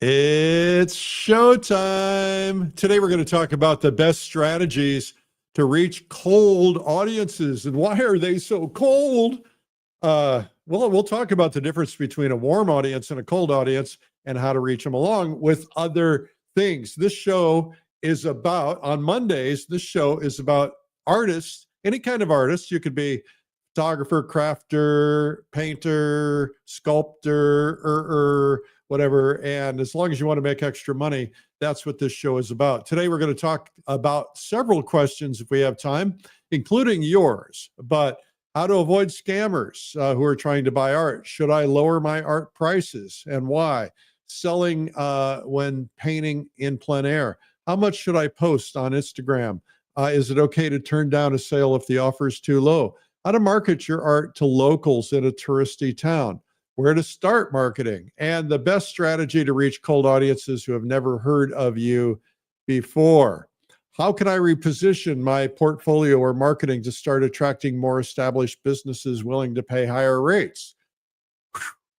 It's showtime. Today we're going to talk about the best strategies to reach cold audiences. And why are they so cold? Well, we'll talk about the difference between a warm audience and a cold audience and how to reach them, along with other things. This show is about, on Mondays, this show is about artists, any kind of artist. You could be photographer, crafter, painter, sculptor, whatever. And as long as you want to make extra money, that's what this show is about. Today, we're going to talk about several questions, if we have time, including yours. But how to avoid scammers who are trying to buy art. Should I lower my art prices and why? Selling when painting in plein air. How much should I post on Instagram? Is it okay to turn down a sale if the offer is too low? How to market your art to locals in a touristy town. Where to start marketing, and the best strategy to reach cold audiences who have never heard of you before. How can I reposition my portfolio or marketing to start attracting more established businesses willing to pay higher rates?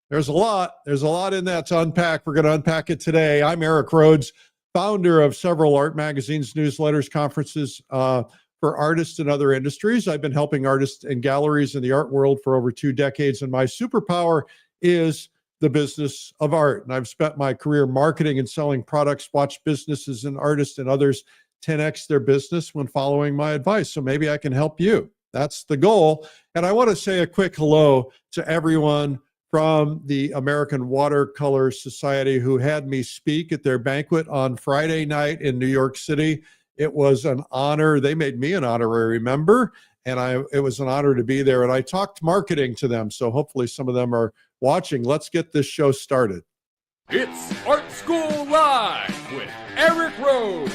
There's a lot in that to unpack. We're going to unpack it today. I'm Eric Rhoads, founder of several art magazines, newsletters, conferences for artists and other industries. I've been helping artists and galleries in the art world for over 2 decades, and my superpower is the business of art. And I've spent my career marketing and selling products, watched businesses and artists and others 10x their business when following my advice. So maybe I can help you. That's the goal. And I want to say a quick hello to everyone from the American Watercolor Society who had me speak at their banquet on Friday night in New York City. It was an honor. They made me an honorary member, and it was an honor to be there. And I talked marketing to them, so hopefully some of them are watching. Let's get this show started. It's Art School Live with Eric Rhoads.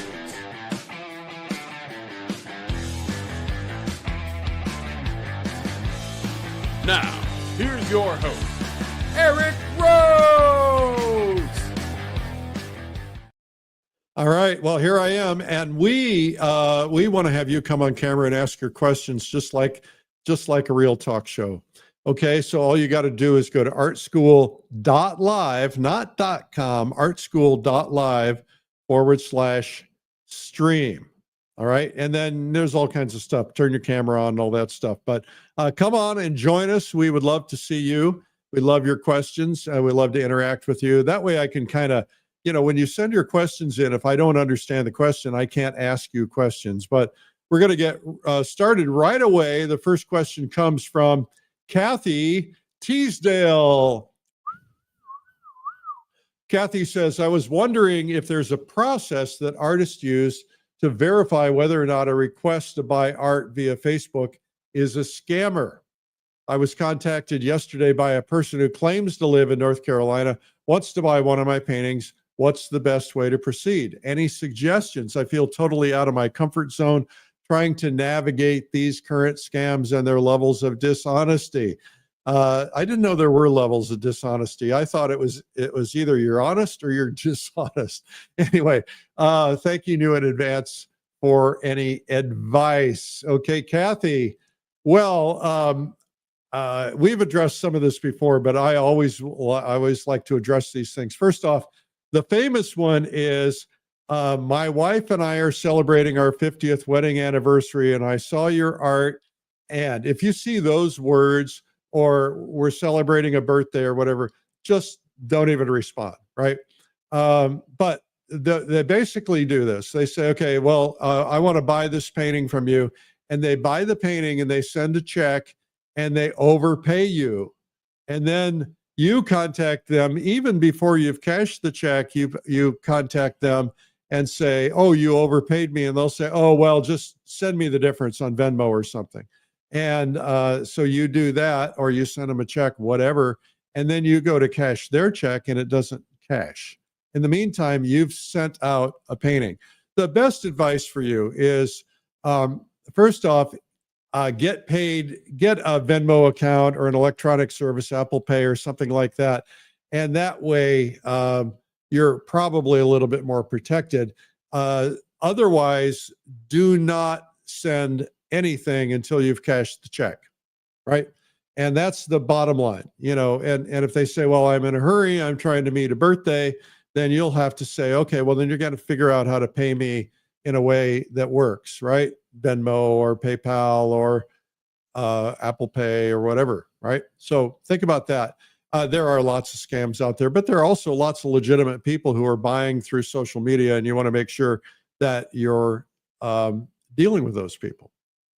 Now, here's your host, Eric Rhoads. All right, well, here I am, and we want to have you come on camera and ask your questions just like a real talk show. Okay, so all you got to do is go to artschool.live, not .com, artschool.live/stream. All right, and then there's all kinds of stuff. Turn your camera on and all that stuff. But come on and join us. We would love to see you. We love your questions. We love to interact with you. That way I can kind of, when you send your questions in, if I don't understand the question, I can't ask you questions. But we're going to get started right away. The first question comes from Kathy Teasdale. Kathy says, I was wondering if there's a process that artists use to verify whether or not a request to buy art via Facebook is a scammer. I was contacted yesterday by a person who claims to live in North Carolina, wants to buy one of my paintings. What's the best way to proceed? Any suggestions? I feel totally out of my comfort zone trying to navigate these current scams and their levels of dishonesty. I didn't know there were levels of dishonesty. I thought it was either you're honest or you're dishonest. Anyway, thank you in advance for any advice. Okay, Kathy. Well, we've addressed some of this before, but I always like to address these things. First off, the famous one is, my wife and I are celebrating our 50th wedding anniversary, and I saw your art. And if you see those words, or we're celebrating a birthday or whatever, just don't even respond, right? But they basically do this. They say, okay, well, I want to buy this painting from you. And they buy the painting and they send a check and they overpay you. And then you contact them even before you've cashed the check. You contact them and say, oh, you overpaid me. And they'll say, oh, well, just send me the difference on Venmo or something. And so you do that, or you send them a check, whatever, and then you go to cash their check and it doesn't cash. In the meantime, you've sent out a painting. The best advice for you is, first off, get paid, get a Venmo account or an electronic service, Apple Pay or something like that. And that way, you're probably a little bit more protected. Otherwise, do not send anything until you've cashed the check, right? And that's the bottom line, and if they say, well, I'm in a hurry, I'm trying to meet a birthday, then you'll have to say, okay, well, then you're going to figure out how to pay me in a way that works, right? Venmo or PayPal or Apple Pay or whatever, right? So think about that. There are lots of scams out there, but there are also lots of legitimate people who are buying through social media, and you want to make sure that you're dealing with those people.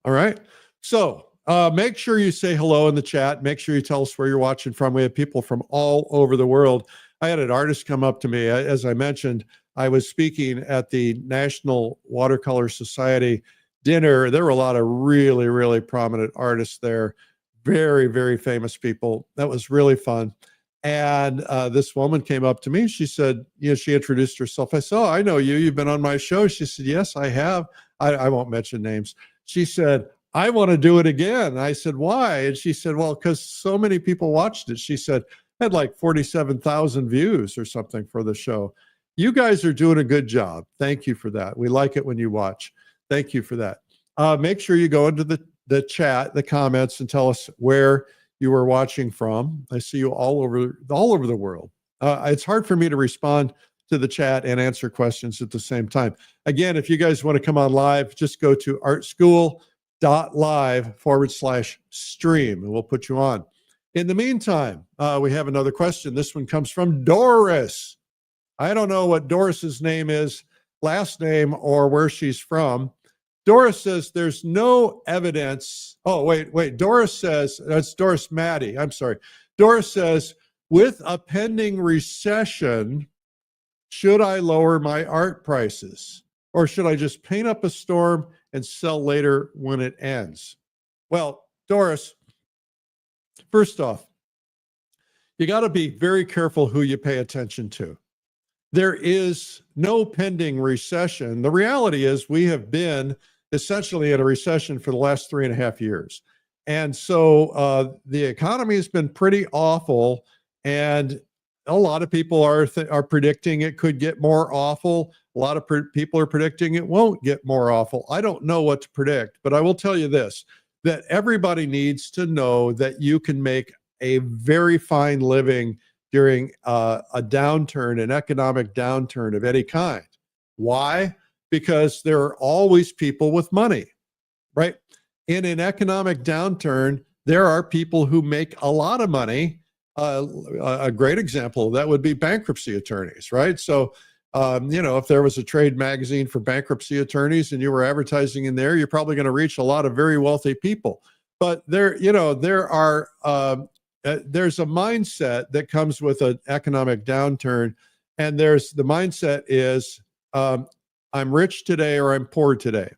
All right. So make sure you say hello in the chat. Make sure you tell us where you're watching from. We have people from all over the world. I had an artist come up to me. As I mentioned, I was speaking at the National Watercolor Society dinner. There were a lot of really, really prominent artists there. Very, very famous people. That was really fun. And this woman came up to me. She said, she introduced herself. I said, oh, I know you. You've been on my show. She said, yes, I have. I won't mention names. She said, I want to do it again. I said, why? And she said, well, because so many people watched it. She said, I had like 47,000 views or something for the show. You guys are doing a good job. Thank you for that. We like it when you watch. Thank you for that. Make sure you go into the chat, the comments, and tell us where you were watching from. I see you all over the world. It's hard for me to respond to the chat and answer questions at the same time. Again, if you guys want to come on live, just go to artschool.live/stream and we'll put you on. In the meantime, we have another question. This one comes from Doris. I don't know what Doris's name is, last name, or where she's from. Doris says there's no evidence. Oh, wait. Doris says, that's Doris Maddie. I'm sorry. Doris says, with a pending recession, should I lower my art prices? Or should I just paint up a storm and sell later when it ends? Well, Doris, first off, you got to be very careful who you pay attention to. There is no pending recession. The reality is we have been essentially in a recession for the last 3.5 years. And so the economy has been pretty awful, and a lot of people are predicting it could get more awful. A lot of people are predicting it won't get more awful. I don't know what to predict, but I will tell you this, that everybody needs to know that you can make a very fine living during a downturn, an economic downturn of any kind. Why? Because there are always people with money, right? In an economic downturn, there are people who make a lot of money. A great example of that would be bankruptcy attorneys, right? So, if there was a trade magazine for bankruptcy attorneys and you were advertising in there, you're probably going to reach a lot of very wealthy people. But there's a mindset that comes with an economic downturn, and the mindset is, I'm rich today or I'm poor today,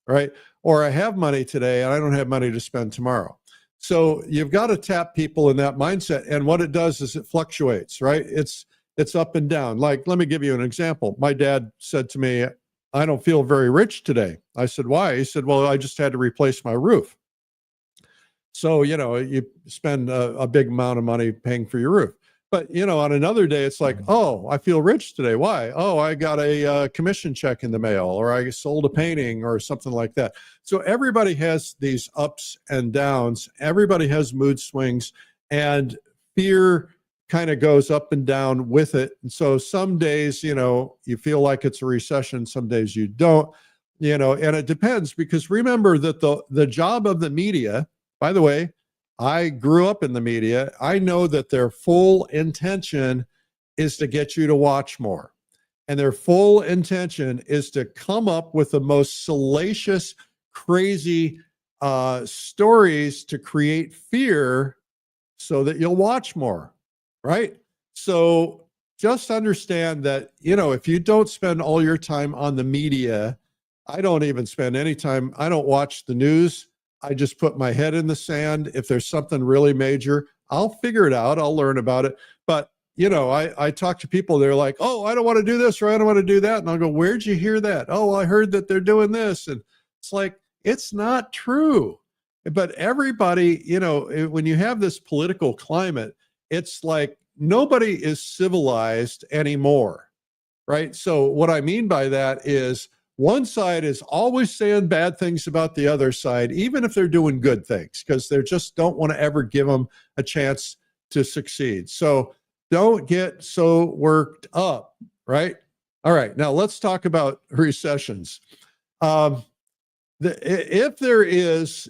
right? Or I have money today and I don't have money to spend tomorrow. So you've got to tap people in that mindset. And what it does is it fluctuates, right? It's up and down. Like, let me give you an example. My dad said to me, I don't feel very rich today. I said, why? He said, well, I just had to replace my roof. So, you spend a big amount of money paying for your roof. But, on another day, it's like, oh, I feel rich today. Why? Oh, I got a commission check in the mail, or I sold a painting or something like that. So everybody has these ups and downs. Everybody has mood swings, and fear kind of goes up and down with it. And so some days, you feel like it's a recession. Some days you don't, and it depends, because remember that the job of the media, by the way, I grew up in the media. I know that their full intention is to get you to watch more. And their full intention is to come up with the most salacious, crazy stories to create fear so that you'll watch more, right? So just understand that, if you don't spend all your time on the media, I don't even spend any time, I don't watch the news. I just put my head in the sand. If there's something really major, I'll figure it out. I'll learn about it. But, I talk to people, they're like, oh, I don't want to do this, or I don't want to do that. And I'll go, where'd you hear that? Oh, I heard that they're doing this. And it's like, it's not true. But everybody, when you have this political climate, it's like nobody is civilized anymore, right? So what I mean by that is, one side is always saying bad things about the other side, even if they're doing good things, because they just don't want to ever give them a chance to succeed. So don't get so worked up, right? All right, now let's talk about recessions. If there is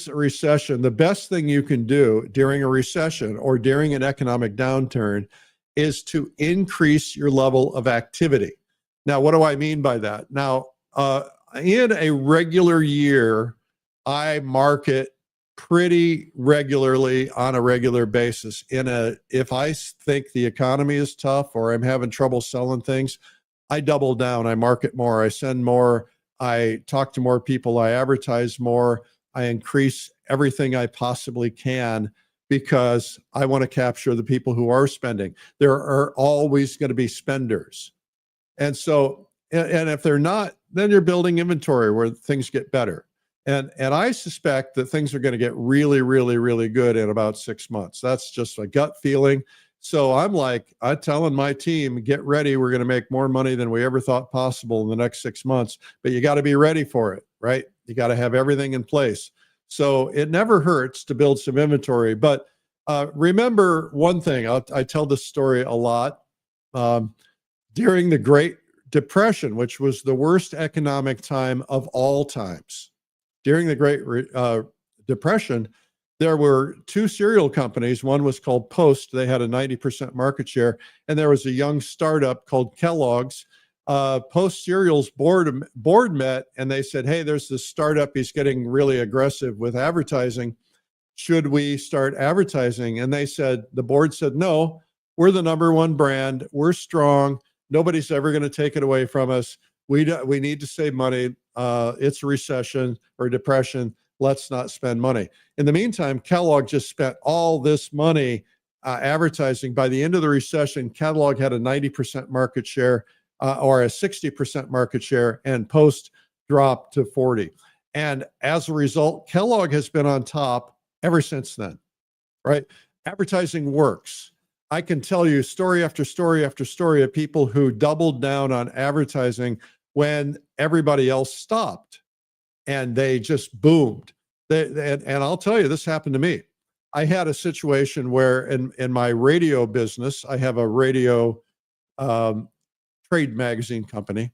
a recession, the best thing you can do during a recession or during an economic downturn is to increase your level of activity. Now, what do I mean by that? Now, in a regular year, I market pretty regularly on a regular basis. If I think the economy is tough or I'm having trouble selling things, I double down, I market more, I send more, I talk to more people, I advertise more, I increase everything I possibly can because I want to capture the people who are spending. There are always going to be spenders. And so, and if they're not, then you're building inventory where things get better. And I suspect that things are going to get really, really, really good in about 6 months. That's just a gut feeling. So I'm telling my team, get ready. We're going to make more money than we ever thought possible in the next 6 months, but you got to be ready for it, right? You got to have everything in place. So it never hurts to build some inventory. But remember one thing, I tell this story a lot. During the Great Depression, which was the worst economic time of all times, during the Great Depression, there were two cereal companies. One was called Post. They had a 90% market share. And there was a young startup called Kellogg's. Post Cereal's board met and they said, hey, there's this startup. He's getting really aggressive with advertising. Should we start advertising? And the board said, no, we're the #1 brand. We're strong. Nobody's ever going to take it away from us. We need to save money. It's a recession or depression. Let's not spend money. In the meantime, Kellogg just spent all this money advertising. By the end of the recession, Kellogg had a 90% market share or a 60% market share, and Post dropped to 40. And as a result, Kellogg has been on top ever since then, right? Advertising works. I can tell you story after story after story of people who doubled down on advertising when everybody else stopped, and they just boomed. And I'll tell you, this happened to me. I had a situation where in my radio business, I have a radio trade magazine company.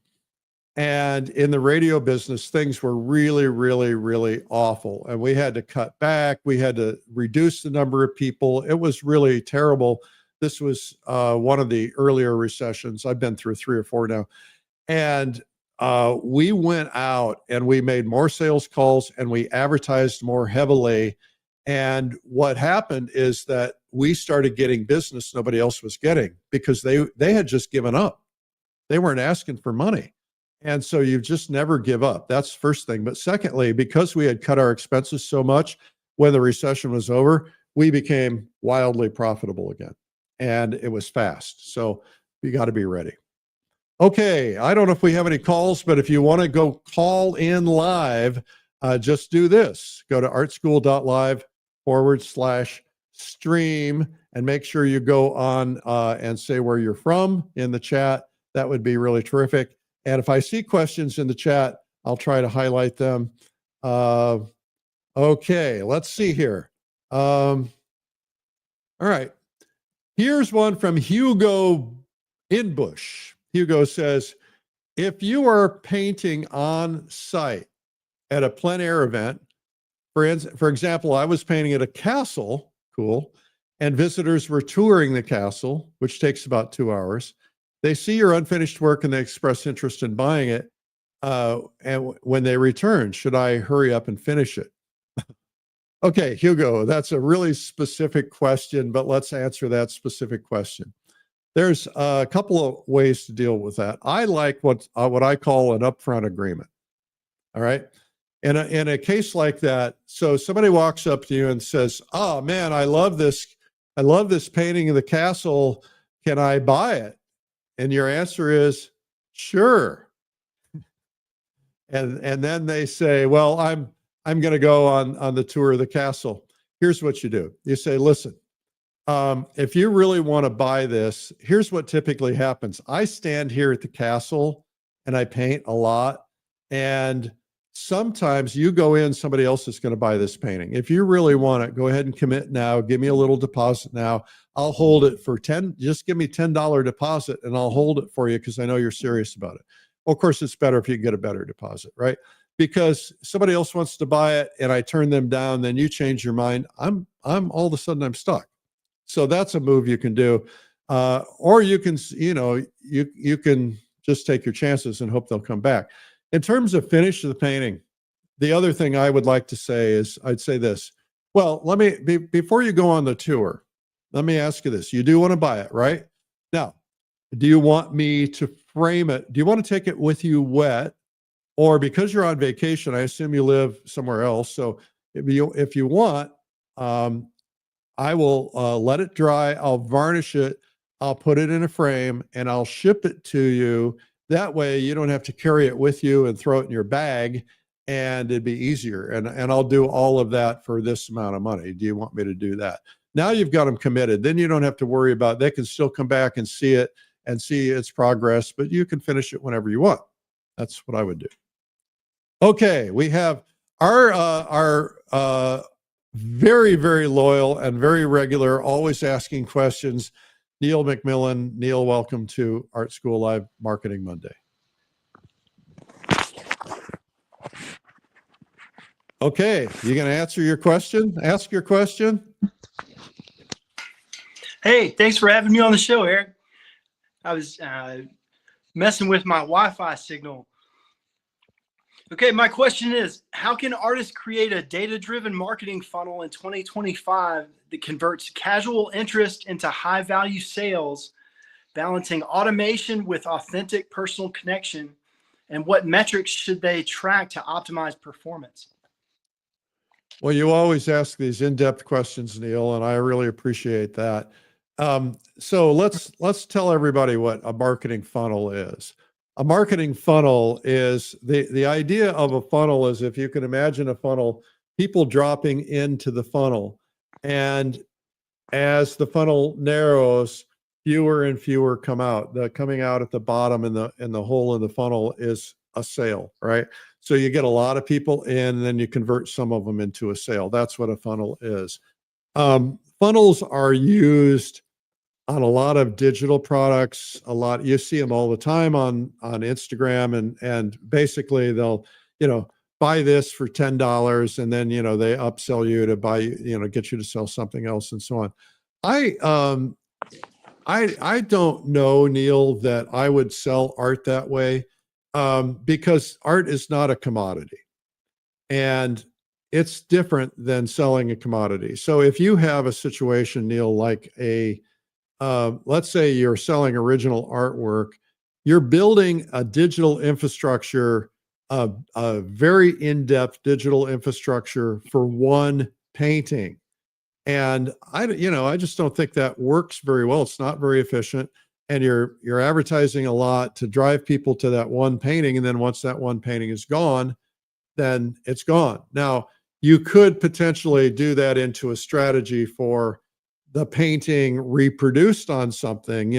And in the radio business, things were really, really, really awful. And we had to cut back. We had to reduce the number of people. It was really terrible. This was one of the earlier recessions. I've been through 3 or 4 now. And we went out and we made more sales calls and we advertised more heavily. And what happened is that we started getting business nobody else was getting because they had just given up. They weren't asking for money. And so you just never give up. That's the first thing. But secondly, because we had cut our expenses so much, when the recession was over, we became wildly profitable again. And it was fast. So you got to be ready. Okay, I don't know if we have any calls, but if you want to go call in live, just do this. Go to artschool.live/stream and make sure you go on and say where you're from in the chat. That would be really terrific. And if I see questions in the chat, I'll try to highlight them. Okay, let's see here. All right. Here's one from Hugo in Bush. Hugo says, if you are painting on site at a plein air event, for example, I was painting at a castle, cool, and visitors were touring the castle, which takes about 2 hours. They see your unfinished work and they express interest in buying it. And when they return, should I hurry up and finish it? Okay, Hugo, that's a really specific question, but let's answer that specific question. There's a couple of ways to deal with that. I like what I call an upfront agreement. All right. In a case like that, so somebody walks up to you and says, "Oh man, I love this painting of the castle. Can I buy it?" And your answer is, "Sure." And then they say, "Well, I'm going to go on the tour of the castle." Here's what you do. You say, "Listen, if you really want to buy this, here's what typically happens. I stand here at the castle and I paint a lot. And sometimes you go in, somebody else is going to buy this painting. If you really want it, go ahead and commit now. Give me a little deposit now. I'll hold it for 10, just give me $10 deposit and I'll hold it for you because I know you're serious about it. Well, of course, it's better if you get a better deposit, right? Because somebody else wants to buy it and I turn them down, then you change your mind. I'm all of a sudden I'm stuck. So that's a move you can do. Or you can, you can just take your chances and hope they'll come back. In terms of finish of the painting, the other thing I would like to say is, I'd say this. Well, let me, before you go on the tour, let me ask you this. You do want to buy it, right? Now, do you want me to frame it? Do you want to take it with you wet? Or because you're on vacation, I assume you live somewhere else. So if you want, I will let it dry. I'll varnish it. I'll put it in a frame and I'll ship it to you. That way you don't have to carry it with you and throw it in your bag, and it'd be easier. And I'll do all of that for this amount of money. Do you want me to do that? Now you've got them committed. Then you don't have to worry about, they can still come back and see it and see its progress, but you can finish it whenever you want. That's what I would do. Okay, we have our very, very loyal and very regular, always asking questions, Neil McMillan. Neil, welcome to Art School Live Marketing Monday. Okay, you going to answer your question? Ask your question. Hey, thanks for having me on the show, Eric. I was messing with my Wi-Fi signal. Okay, my question is, how can artists create a data-driven marketing funnel in 2025 that converts casual interest into high-value sales, balancing automation with authentic personal connection? And what metrics should they track to optimize performance? Well, you always ask these in-depth questions, Neil, and I really appreciate that. So let's tell everybody what a marketing funnel is. A marketing funnel is, the idea of a funnel is, if you can imagine a funnel, people dropping into the funnel. And as the funnel narrows, fewer and fewer come out. The coming out at the bottom in the hole in the funnel is a sale, right? So you get a lot of people in, and then you convert some of them into a sale. That's what a funnel is. Funnels are used on a lot of digital products. You see them all the time on Instagram, and basically they'll, buy this for $10, and then, they upsell you to buy, get you to sell something else and so on. I don't know, Neil, that I would sell art that way, because art is not a commodity, and it's different than selling a commodity. So if you have a situation, Neil, like let's say you're selling original artwork, you're building a digital infrastructure, a very in-depth digital infrastructure for one painting. And I just don't think that works very well. It's not very efficient. And you're advertising a lot to drive people to that one painting. And then once that one painting is gone, then it's gone. Now, you could potentially do that into a strategy for the painting reproduced on something,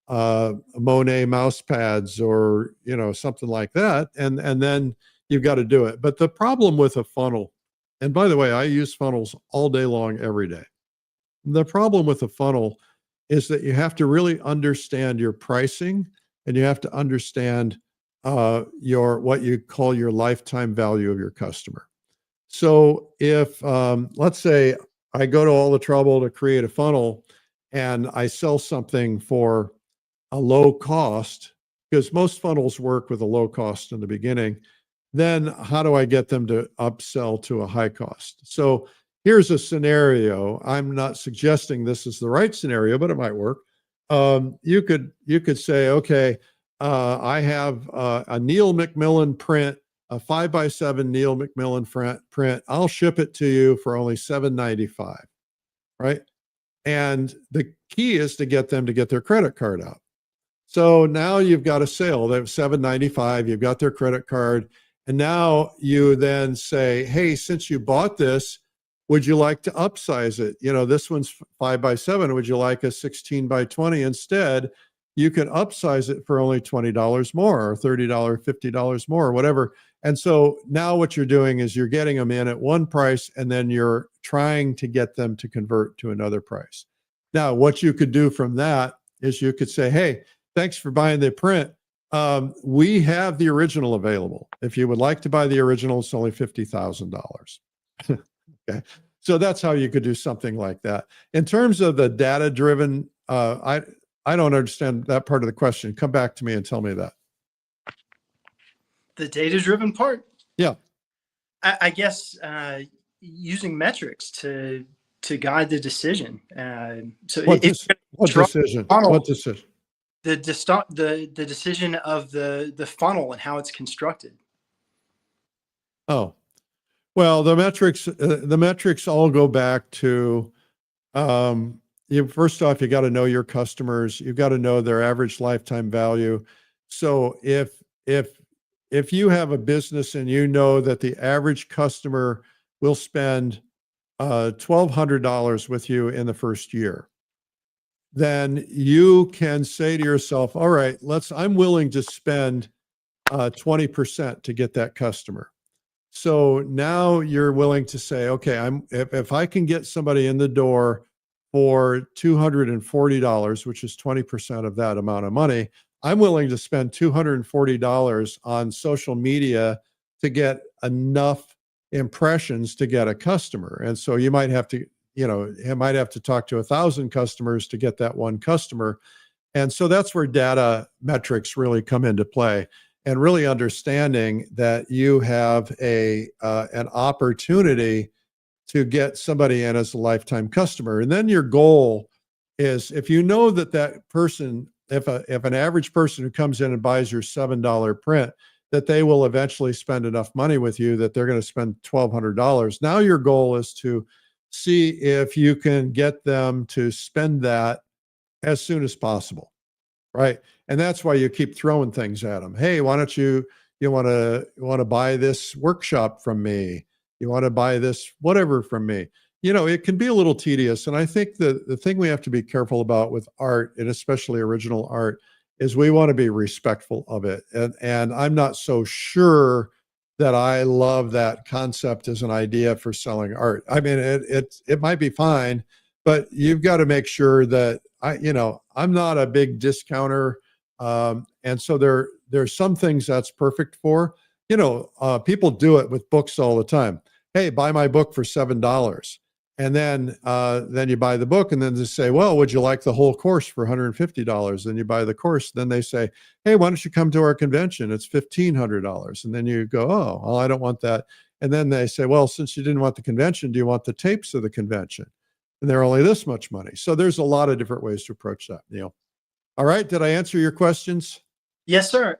Monet mouse pads or, something like that. And then you've got to do it. But the problem with a funnel, and by the way, I use funnels all day long, every day. The problem with a funnel is that you have to really understand your pricing, and you have to understand what you call your lifetime value of your customer. So if, let's say I go to all the trouble to create a funnel and I sell something for a low cost, because most funnels work with a low cost in the beginning, then how do I get them to upsell to a high cost? So here's a scenario. I'm not suggesting this is the right scenario, but it might work. You could say, okay, I have a Neil McMillan print, a 5x7 Neil McMillan print. I'll ship it to you for only $7.95, right? And the key is to get them to get their credit card out. So now you've got a sale. They have $7.95. You've got their credit card. And now you then say, hey, since you bought this, would you like to upsize it? This one's 5x7. Would you like a 16x20 instead? You can upsize it for only $20 more, or $30, $50 more, or whatever. And so now what you're doing is you're getting them in at one price, and then you're trying to get them to convert to another price. Now, what you could do from that is you could say, hey, thanks for buying the print. We have the original available. If you would like to buy the original, it's only $50,000. Okay. So that's how you could do something like that. In terms of the data-driven, I don't understand that part of the question. Come back to me and tell me that. The data-driven part? Yeah. I guess using metrics to guide the decision. So what decision? What decision? The decision of the funnel and how it's constructed. Oh, well, the metrics all go back to, first off, you got to know your customers. You've got to know their average lifetime value. So if you have a business and you know that the average customer will spend $1,200 with you in the first year, then you can say to yourself, all right, I'm willing to spend 20% to get that customer. So now you're willing to say, okay, if I can get somebody in the door for $240, which is 20% of that amount of money, I'm willing to spend $240 on social media to get enough impressions to get a customer. And so you might have to, talk to 1,000 customers to get that one customer. And so that's where data metrics really come into play, and really understanding that you have an opportunity to get somebody in as a lifetime customer. And then your goal is, if you know that person, if an average person who comes in and buys your $7 print, that they will eventually spend enough money with you that they're going to spend $1,200. Now your goal is to see if you can get them to spend that as soon as possible, right? And that's why you keep throwing things at them. Hey, why don't you want to buy this workshop from me? You want to buy this whatever from me? It can be a little tedious. And I think the thing we have to be careful about with art, and especially original art, is we want to be respectful of it. And I'm not so sure that I love that concept as an idea for selling art. I mean, it might be fine, but you've got to make sure that I'm not a big discounter. And so there's some things that's perfect for. People do it with books all the time. Hey, buy my book for $7. And then you buy the book, and then they say, well, would you like the whole course for $150? Then you buy the course. Then they say, hey, why don't you come to our convention? It's $1,500. And then you go, oh, well, I don't want that. And then they say, well, since you didn't want the convention, do you want the tapes of the convention? And they're only this much money. So there's a lot of different ways to approach that, Neil. All right. Did I answer your questions? Yes, sir.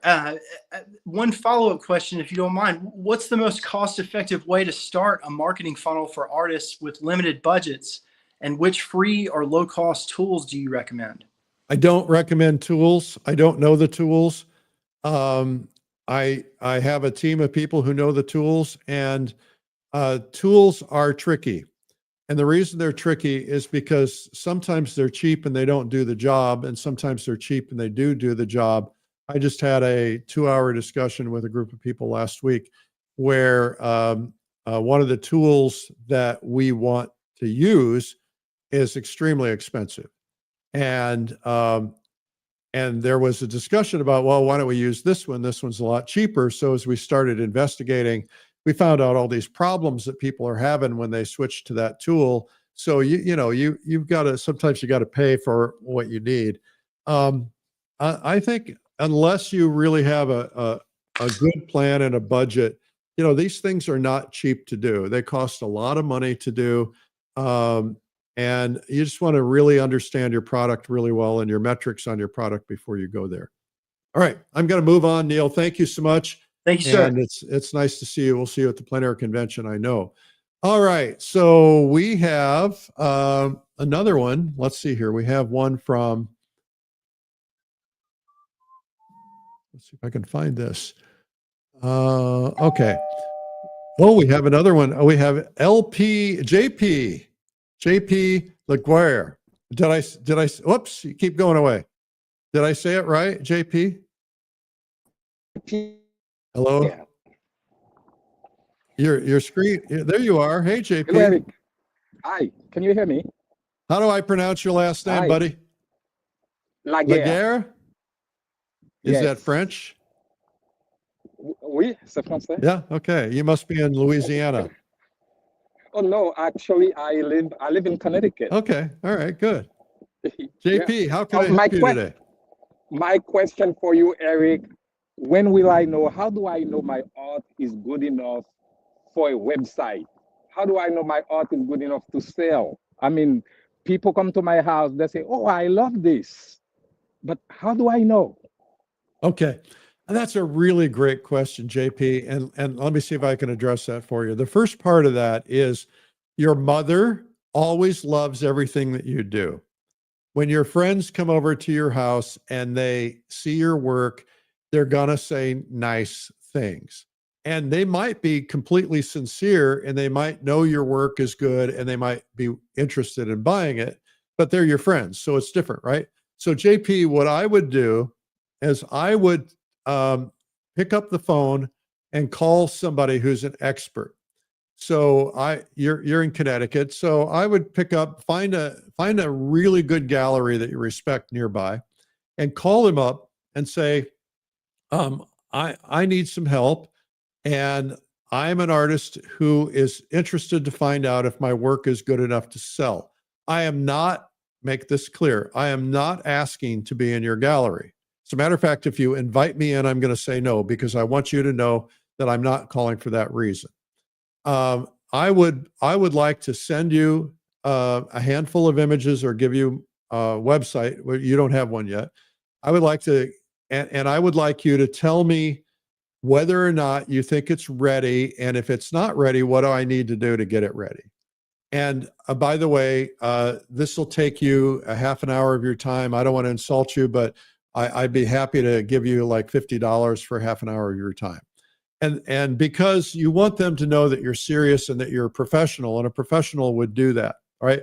One follow-up question, if you don't mind. What's the most cost-effective way to start a marketing funnel for artists with limited budgets? And which free or low-cost tools do you recommend? I don't recommend tools. I don't know the tools. I have a team of people who know the tools, and tools are tricky. And the reason they're tricky is because sometimes they're cheap and they don't do the job, and sometimes they're cheap and they do the job. I just had a 2-hour discussion with a group of people last week where one of the tools that we want to use is extremely expensive. And there was a discussion about, well, why don't we use this one? This one's a lot cheaper. So as we started investigating, we found out all these problems that people are having when they switch to that tool. So you've got to, sometimes you got to pay for what you need. I think unless you really have a good plan and a budget, these things are not cheap to do. They cost a lot of money to do. And you just want to really understand your product really well and your metrics on your product before you go there. All right, I'm going to move on, Neil. Thank you so much. Thank you, sir. And it's nice to see you. We'll see you at the Plein convention, I know. All right, so we have another one. Let's see here. We have one from, let's see if I can find this. Okay. Oh, we have another one. Oh, we have 𝗕𝗲𝗀𝗃 𝗕𝗲𝗀𝗃. Did I, whoops, you keep going away. Did I say it right, JP? Hello? Yeah. Your screen. There you are. Hey, Hello, JP. Eric. Hi, can you hear me? How do I pronounce your last name, Hi. buddy? Laguerre. Laguerre? Is that Yes. French? Oui, c'est français. Yeah. Okay. You must be in Louisiana. Oh no, actually, I live in Connecticut. Okay. All right. Good. Yeah. JP, how can I my help you today? My question for you, Eric, when will I know? How do I know my art is good enough for a website? How do I know my art is good enough to sell? I mean, people come to my house, they say, "Oh, I love this," but how do I know? Okay. And that's a really great question, JP. And let me see if I can address that for you. The first part of that is your mother always loves everything that you do. When your friends come over to your house and they see your work, they're going to say nice things. And they might be completely sincere and they might know your work is good and they might be interested in buying it, but they're your friends. So it's different, right? So JP, what I would do is I would pick up the phone and call somebody who's an expert. So you're in Connecticut. So I would find a really good gallery that you respect nearby and call them up and say, I need some help. And I'm an artist who is interested to find out if my work is good enough to sell. I am not, make this clear, I am not asking to be in your gallery. As a matter of fact, if you invite me in, I'm going to say no, because I want you to know that I'm not calling for that reason. I would like to send you a handful of images or give you a website where you don't have one yet. I would like to, and I would like you to tell me whether or not you think it's ready. And if it's not ready, what do I need to do to get it ready? And by the way, this will take you a half an hour of your time. I don't want to insult you, but I'd be happy to give you like $50 for half an hour of your time. And because you want them to know that you're serious and that you're a professional, and a professional would do that, right?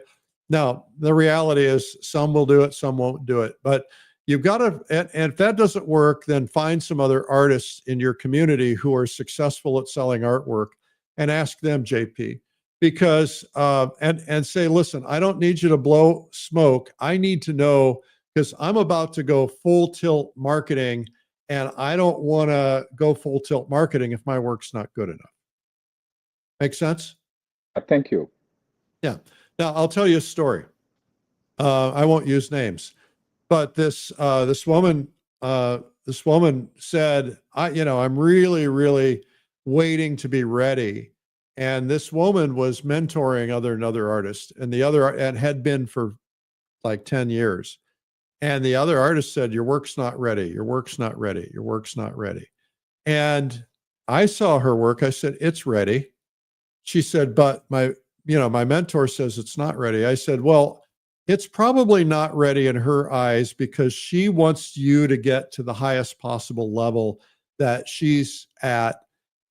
Now, the reality is some will do it, some won't do it, but you've got to, and if that doesn't work, then find some other artists in your community who are successful at selling artwork and ask them, JP, because, and say, listen, I don't need you to blow smoke. I need to know, because I'm about to go full tilt marketing and I don't want to go full tilt marketing if my work's not good enough. Make sense? Thank you. Yeah. Now I'll tell you a story. I won't use names, but this woman said, I'm really waiting to be ready. And this woman was mentoring another artist, and had been for like 10 years. And the other artist said, your work's not ready. Your work's not ready. Your work's not ready. And I saw her work. I said, it's ready. She said, but my mentor says it's not ready. I said, well, it's probably not ready in her eyes because she wants you to get to the highest possible level that she's at.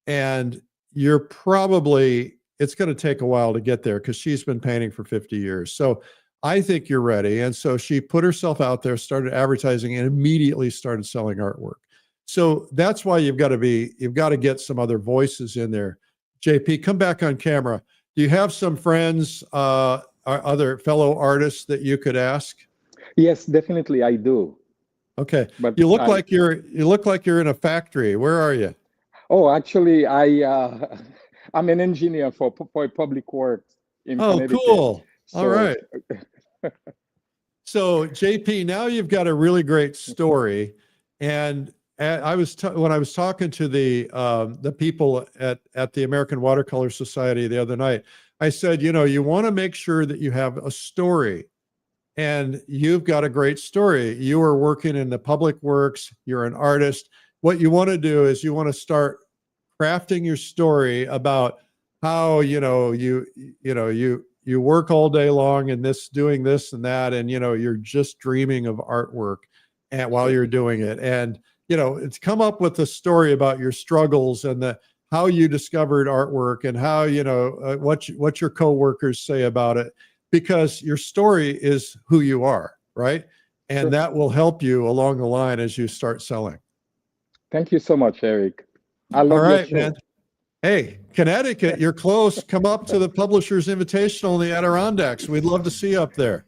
And it's going to take a while to get there because she's been painting for 50 years. So I think you're ready. And so she put herself out there, started advertising, and immediately started selling artwork. So that's why you've got to get some other voices in there. JP, come back on camera. Do you have some friends, other fellow artists that you could ask? Yes, definitely I do. Okay. But you look like you're in a factory. Where are you? Oh, actually, I'm an engineer for public works in Connecticut. Oh, cool. So, all right. So JP, now you've got a really great story. And when I was talking to the people at the American Watercolor Society the other night, I said, you want to make sure that you have a story, and you've got a great story. You are working in the public works. You're an artist. What you want to do is you want to start crafting your story about how, you work all day long and doing this and that, and you're just dreaming of artwork while you're doing it. And it's come up with a story about your struggles and how you discovered artwork and how what your coworkers say about it, because your story is who you are, right? And sure, that will help you along the line as you start selling. Thank you so much, Eric. I love all right, your show. man. Hey, Connecticut, you're close. Come up to the Publishers Invitational in the Adirondacks. We'd love to see you up there.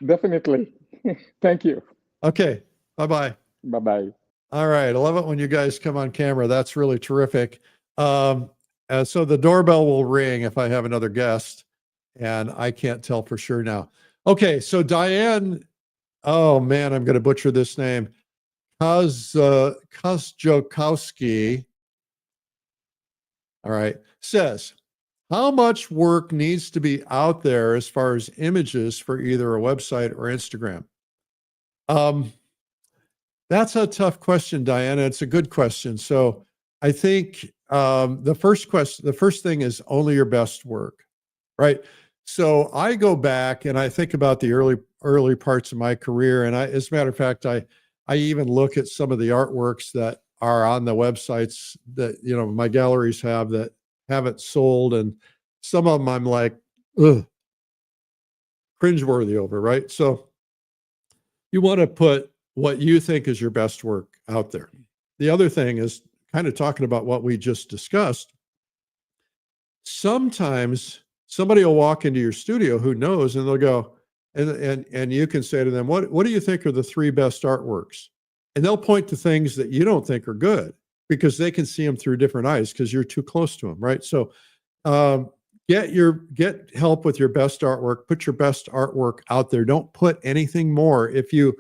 Definitely. Thank you. Okay. Bye-bye. Bye-bye. All right. I love it when you guys come on camera. That's really terrific. So the doorbell will ring if I have another guest, and I can't tell for sure now. Okay. So Diane, oh man, I'm going to butcher this name. 𝗕𝗲𝗀𝗁𝘁𝗂𝗀𝗆, all right, says, how much work needs to be out there as far as images for either a website or Instagram? That's a tough question, Diana. It's a good question. So I think the first thing is only your best work, right? So I go back and I think about the early parts of my career. And as a matter of fact, I even look at some of the artworks that are on the websites that, my galleries have that haven't sold. And some of them I'm like, ugh, cringeworthy over, right? So you want to put what you think is your best work out there. The other thing is kind of talking about what we just discussed. Sometimes somebody will walk into your studio who knows, and they'll go, and you can say to them, what do you think are the 3 best artworks? And they'll point to things that you don't think are good because they can see them through different eyes because you're too close to them, right? So get help with your best artwork. Put your best artwork out there. Don't put anything more. If you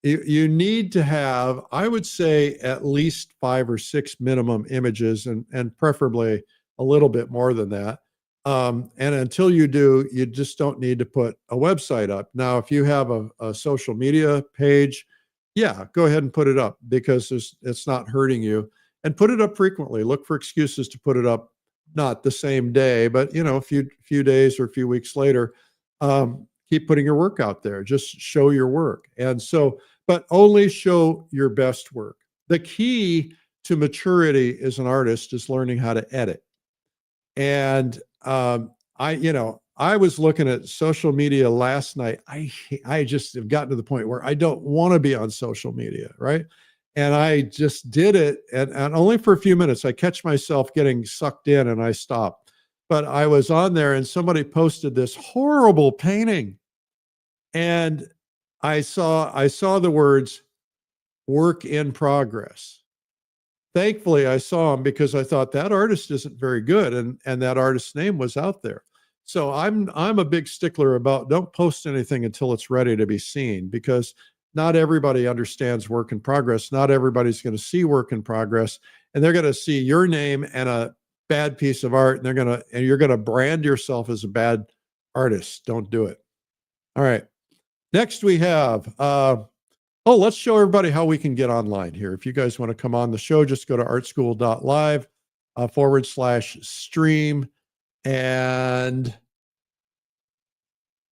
need to have, I would say, at least 5 or 6 minimum images, and preferably a little bit more than that. And until you do, you just don't need to put a website up. Now, if you have a social media page, yeah, go ahead and put it up because it's not hurting you. And put it up frequently. Look for excuses to put it up, not the same day, but a few days or a few weeks later. Keep putting your work out there. Just show your work. And so, but only show your best work. The key to maturity as an artist is learning how to edit. And I was looking at social media last night. I just have gotten to the point where I don't want to be on social media, right? And I just did it, and only for a few minutes. I catch myself getting sucked in and I stop. But I was on there and somebody posted this horrible painting. And I saw the words "work in progress." Thankfully, I saw them because I thought that artist isn't very good, and that artist's name was out there. So I'm a big stickler about don't post anything until it's ready to be seen, because not everybody understands work in progress. Not everybody's going to see work in progress, and they're going to see your name and a bad piece of art, and you're going to brand yourself as a bad artist. Don't do it. All right. Next we have, let's show everybody how we can get online here. If you guys want to come on the show, just go to artschool.live/stream. And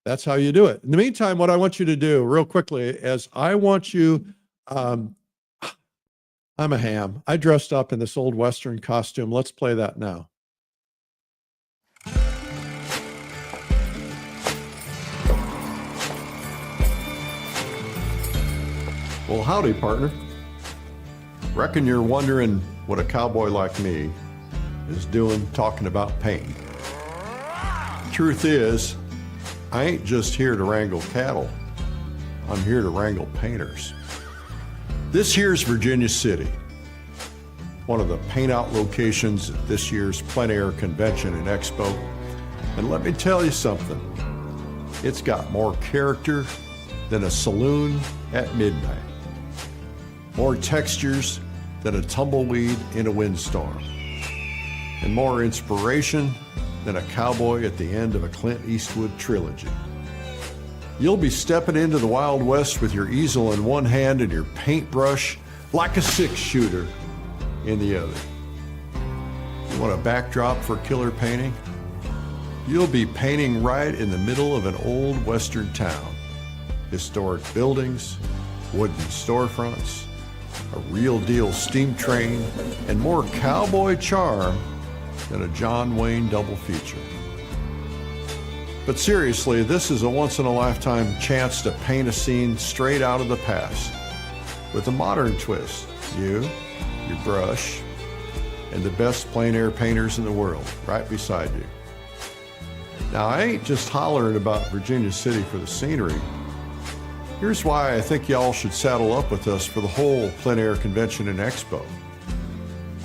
that's how you do it. In the meantime, what I want you to do real quickly is I want you, I'm a ham. I dressed up in this old Western costume. Let's play that now. Well, howdy, partner. Reckon you're wondering what a cowboy like me is doing talking about paint. Truth is, I ain't just here to wrangle cattle. I'm here to wrangle painters. This here's Virginia City, one of the paint out locations at this year's Plein Air Convention and Expo. And let me tell you something, it's got more character than a saloon at midnight. More textures than a tumbleweed in a windstorm. And more inspiration than a cowboy at the end of a Clint Eastwood trilogy. You'll be stepping into the Wild West with your easel in one hand and your paintbrush like a 6-shooter in the other. You want a backdrop for killer painting? You'll be painting right in the middle of an old Western town. Historic buildings, wooden storefronts, a real deal steam train, and more cowboy charm than a John Wayne double feature. But seriously, this is a once-in-a-lifetime chance to paint a scene straight out of the past with a modern twist. You, your brush, and the best plein air painters in the world right beside you. Now, I ain't just hollering about Virginia City for the scenery. Here's why I think y'all should saddle up with us for the whole Plein Air Convention and Expo.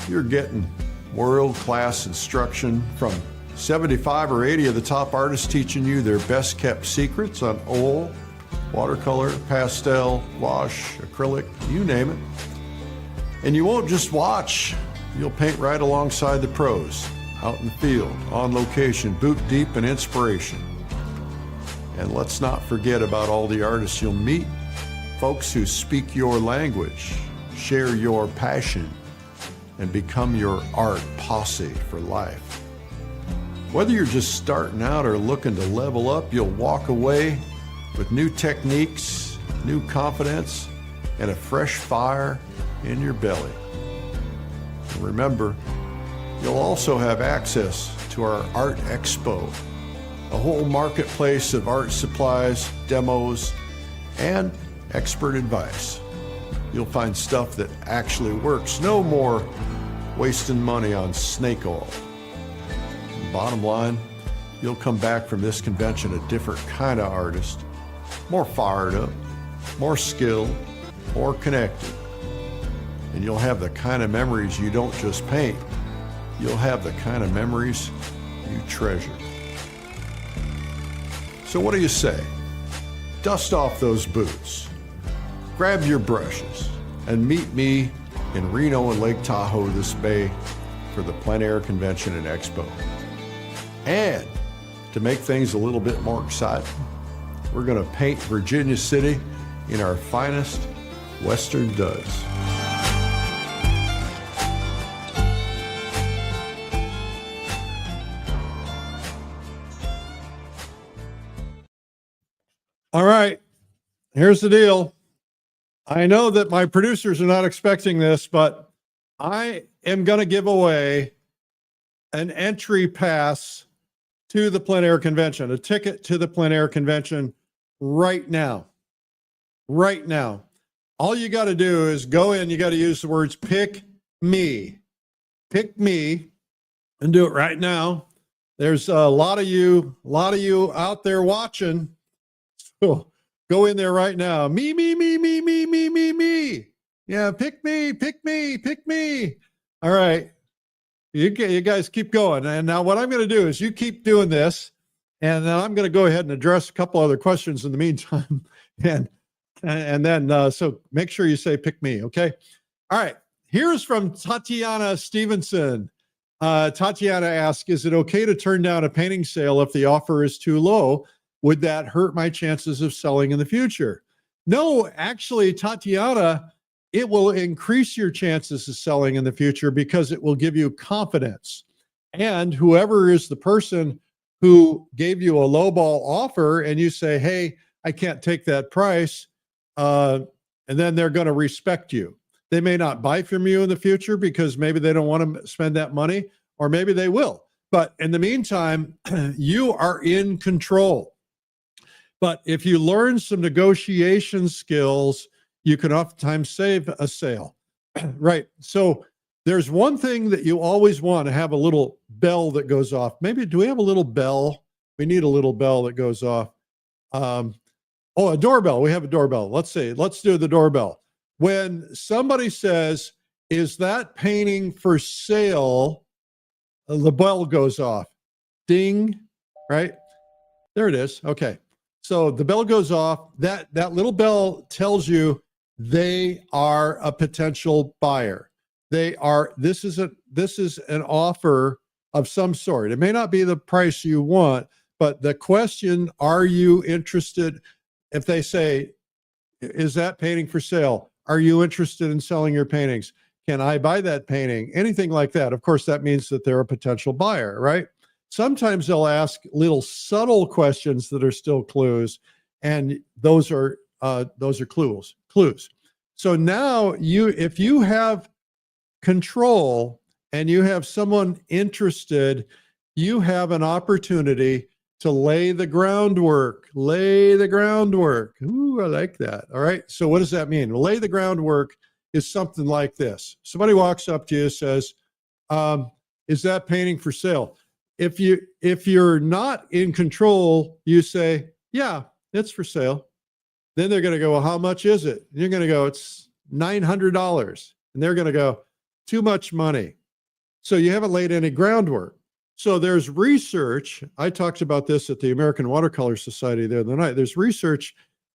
You're getting world-class instruction from 75 or 80 of the top artists teaching you their best-kept secrets on oil, watercolor, pastel, wash, acrylic, you name it. And you won't just watch, you'll paint right alongside the pros, out in the field, on location, boot deep in inspiration. And let's not forget about all the artists you'll meet, folks who speak your language, share your passion, and become your art posse for life. Whether you're just starting out or looking to level up, you'll walk away with new techniques, new confidence, and a fresh fire in your belly. And remember, you'll also have access to our Art Expo, a whole marketplace of art supplies, demos, and expert advice. You'll find stuff that actually works. No more wasting money on snake oil. And bottom line, you'll come back from this convention a different kind of artist, more fired up, more skilled, more connected. And you'll have the kind of memories you don't just paint. You'll have the kind of memories you treasure. So what do you say? Dust off those boots, grab your brushes, and meet me in Reno and Lake Tahoe this May for the Plein Air Convention and Expo. And to make things a little bit more exciting, we're going to paint Virginia City in our finest Western duds. All right, here's the deal. I know that my producers are not expecting this, but I am going to give away an entry pass to the Plein Air Convention, a ticket to the Plein Air Convention right now. Right now. All you got to do is go in, you got to use the words pick me, and do it right now. There's a lot of you out there watching. So go in there right now. Me. Yeah, pick me. All right. You guys keep going. And now what I'm going to do is you keep doing this, and then I'm going to go ahead and address a couple other questions in the meantime. And then, so make sure you say pick me, okay? All right. Here's from Tatiana Stevenson. Tatiana asks, is it okay to turn down a painting sale if the offer is too low? Would that hurt my chances of selling in the future? No, actually, Tatiana, it will increase your chances of selling in the future because it will give you confidence. And whoever is the person who gave you a lowball offer and you say, hey, I can't take that price, and then they're going to respect you. They may not buy from you in the future because maybe they don't want to spend that money, or maybe they will. But in the meantime, you are in control. But if you learn some negotiation skills, you can oftentimes save a sale, right? So there's one thing that you always want to have, a little bell that goes off. Maybe, do we have a little bell? We need a little bell that goes off. Oh, a doorbell. We have a doorbell. Let's see. Let's do the doorbell. When somebody says, is that painting for sale? The bell goes off. Ding, right? There it is. Okay. So the bell goes off. That little bell tells you they are a potential buyer. This is an offer of some sort. It may not be the price you want, but the question, are you interested? If they say, is that painting for sale? Are you interested in selling your paintings? Can I buy that painting? Anything like that. Of course, that means that they're a potential buyer, right? Sometimes they'll ask little subtle questions that are still clues, and those are clues. So now if you have control and you have someone interested, you have an opportunity to lay the groundwork. Ooh, I like that. All right. So what does that mean? Lay the groundwork is something like this. Somebody walks up to you and says, Is that painting for sale? If you're not in control, you say, yeah, it's for sale. Then they're going to go, well, how much is it? And you're going to go, it's $900. And they're going to go, too much money. So you haven't laid any groundwork. So there's research. I talked about this at the American Watercolor Society the other night. There's research,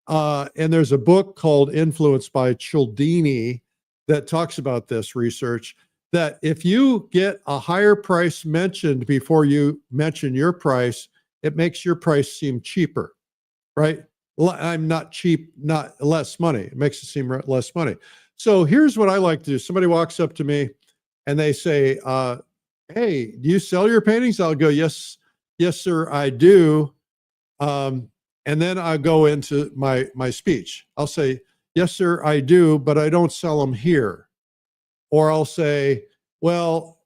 and there's a book called 𝗠𝗿𝗶𝗴𝗁 by Cialdini that talks about this research, that if you get a higher price mentioned before you mention your price, it makes your price seem cheaper, right? I'm not cheap, not less money. It makes it seem less money. So here's what I like to do. Somebody walks up to me and they say, hey, do you sell your paintings? I'll go, yes, sir, I do. And then I go into my speech. I'll say, yes, sir, I do, but I don't sell them here. Or I'll say, well,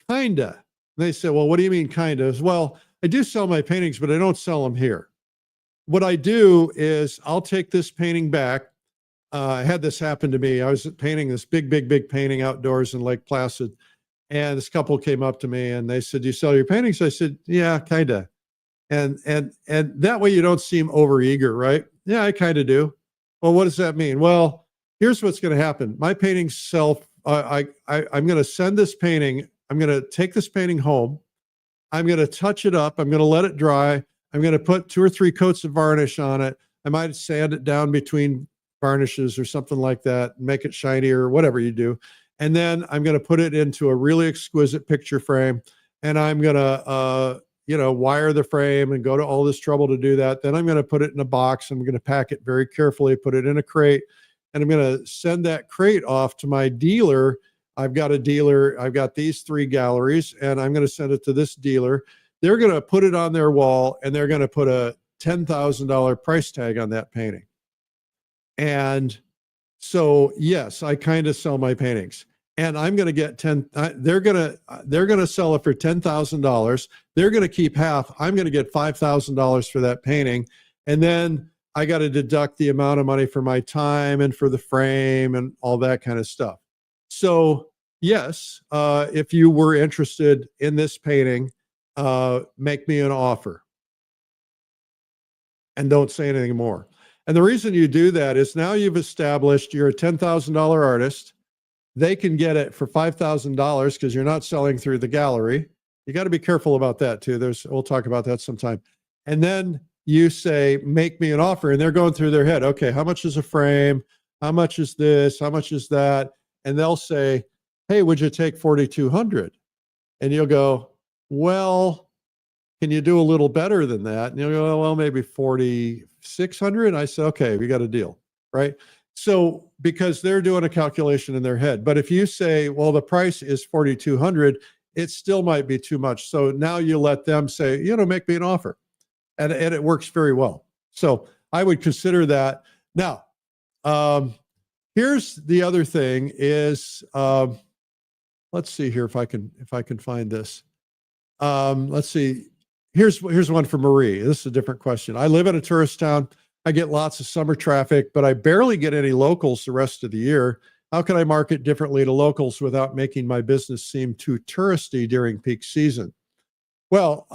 kinda. And they say, well, what do you mean kinda? Well, I do sell my paintings, but I don't sell them here. What I do is I'll take this painting back. I had this happen to me. I was painting this big painting outdoors in Lake Placid. And this couple came up to me and they said, do you sell your paintings? I said, yeah, kinda. And that way you don't seem overeager, right? Yeah, I kind of do. Well, what does that mean? Well, here's what's going to happen. My paintings sell. I'm going to send this painting. I'm going to take this painting home. I'm going to touch it up. I'm going to let it dry. I'm going to put 2 or 3 coats of varnish on it. I might sand it down between varnishes or something like that, and make it shiny or whatever you do. And then I'm going to put it into a really exquisite picture frame. And I'm going to, wire the frame and go to all this trouble to do that. Then I'm going to put it in a box. I'm going to pack it very carefully, put it in a crate. And I'm going to send that crate off to my dealer. I've got a dealer. I've got these 3 galleries, and I'm going to send it to this dealer. They're going to put it on their wall, and they're going to put a $10,000 price tag on that painting. And so, yes, I kind of sell my paintings, and I'm going to get they're going to sell it for $10,000. They're going to keep half. I'm going to get $5,000 for that painting. And then I got to deduct the amount of money for my time and for the frame and all that kind of stuff. So yes, if you were interested in this painting, make me an offer and don't say anything more. And the reason you do that is now you've established you're a $10,000 artist. They can get it for $5,000 because you're not selling through the gallery. You got to be careful about that too. We'll talk about that sometime. And then you say, make me an offer, and they're going through their head. Okay, how much is a frame? How much is this? How much is that? And they'll say, hey, would you take 4,200? And you'll go, well, can you do a little better than that? And you'll go, well, maybe 4,600. I said, okay, we got a deal, right? So because they're doing a calculation in their head. But if you say, well, the price is 4,200, it still might be too much. So now you let them say, make me an offer. And it works very well. So I would consider that. Now, here's the other thing is, let's see here if I can find this. Let's see. Here's one for Marie. This is a different question. I live in a tourist town. I get lots of summer traffic, but I barely get any locals the rest of the year. How can I market differently to locals without making my business seem too touristy during peak season? Well,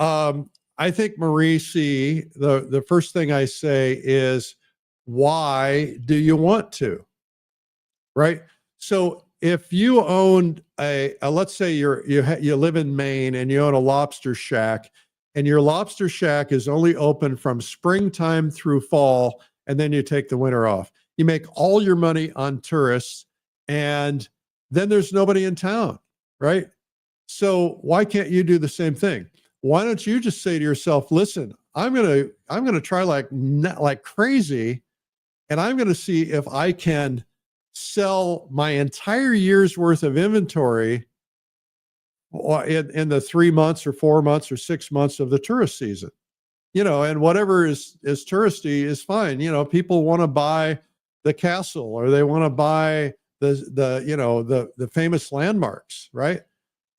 I think, Marie C., the first thing I say is, why do you want to? Right? So if you owned let's say you live in Maine and you own a lobster shack, and your lobster shack is only open from springtime through fall, and then you take the winter off. You make all your money on tourists, and then there's nobody in town, right? So why can't you do the same thing? Why don't you just say to yourself, listen, I'm gonna try like crazy, and I'm gonna see if I can sell my entire year's worth of inventory in the 3 months or 4 months or 6 months of the tourist season. And whatever is touristy is fine. People want to buy the castle, or they want to buy the famous landmarks, right?